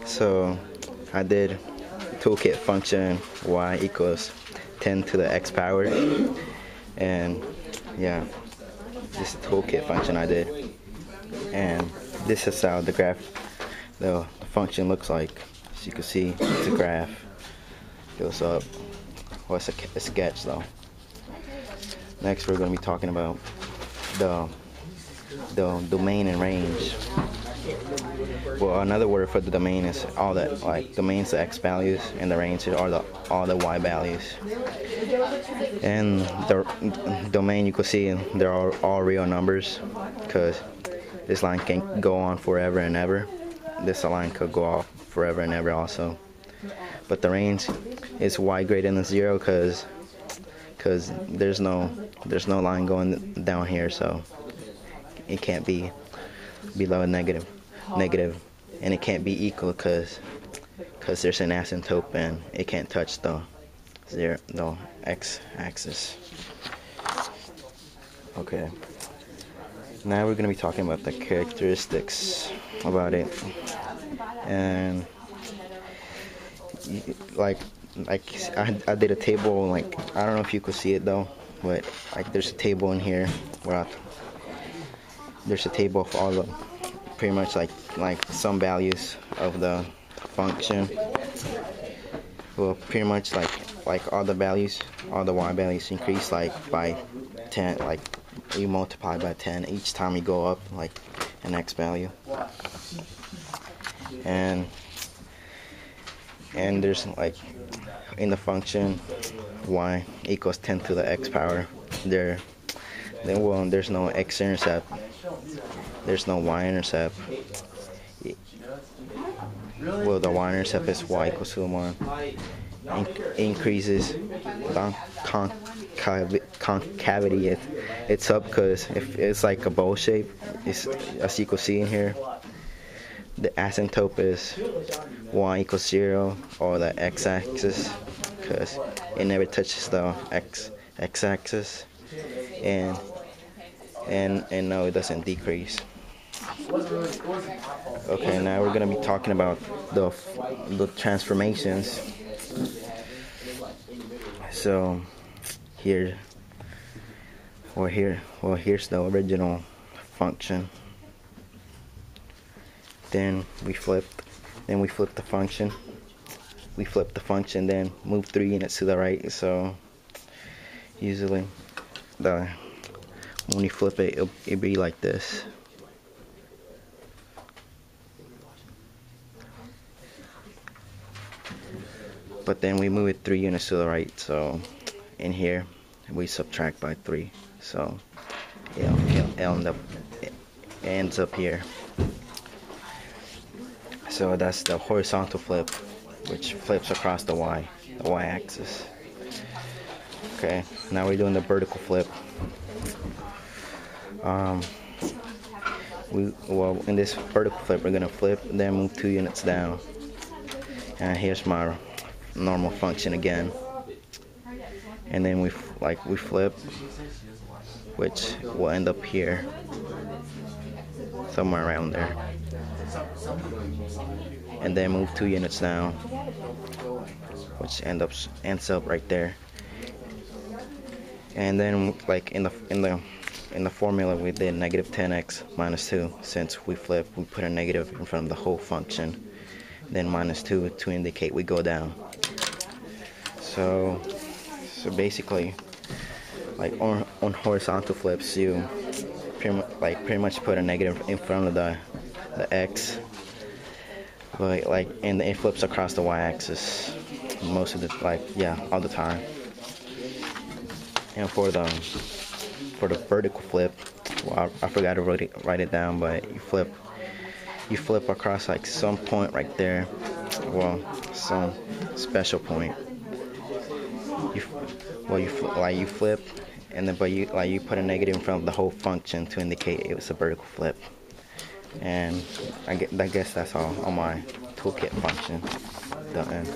So I did toolkit function y equals 10 to the x power, and yeah, this is the toolkit function I did, and this is how the function looks like. As you can see, it's a graph, goes up. Well, it's a sketch though. Next, we're going to be talking about the domain and range. Well, another word for the domain is all that, like, domain's the x values and the range are all the y values. And the domain, you can see they're all real numbers, because this line can go on forever and ever. This line could go off forever and ever also. But the range is y greater than 0, because there's no line going down here, so it can't be below negative, and it can't be equal because there's an asymptote and it can't touch the x-axis. Okay, now we're going to be talking about the characteristics about it, and like I did a table, like, I don't know if you could see it though, but like there's a table in here where there's a table of all the pretty much like some values of the function. Well, pretty much like all the values, all the y values increase like by 10, like you multiply by 10 each time you go up like an x value. And there's like in the function y equals 10 to the x power, there's no x-intercept, there's no y-intercept. Well, the y-intercept is y equals to 1. Increases the concavity. It's up because if it's like a bowl shape, it's, as you can see in here, the asymptote is y equals 0 or the x-axis, because it never touches the x-axis, and no, it doesn't decrease. Okay, now we're gonna be talking about the transformations. So here's the original function. Then we flip the function. We flip the function, then move 3 units to the right. So usually when you flip it, it'll be like this. But then we move it 3 units to the right, so in here we subtract by 3, so it ends up here. So that's the horizontal flip, which flips across the y-axis. Okay, now we're doing the vertical flip. In this vertical flip, we're gonna flip, then move 2 units down, and here's my normal function again, and then we flip, which will end up here, somewhere around there, and then move 2 units down, which ends up right there. And then, like in the formula, we did negative 10x minus 2. Since we flip, we put a negative in front of the whole function, then minus 2 to indicate we go down. So basically, like on horizontal flips, you pretty much put a negative in front of the x, but and it flips across the y-axis most of the all the time. And for the vertical flip, well, I forgot to write it down, but you flip across like some point right there, well, some special point. You flip, and then you put a negative in front of the whole function to indicate it was a vertical flip. And I guess that's all on my toolkit function. The end.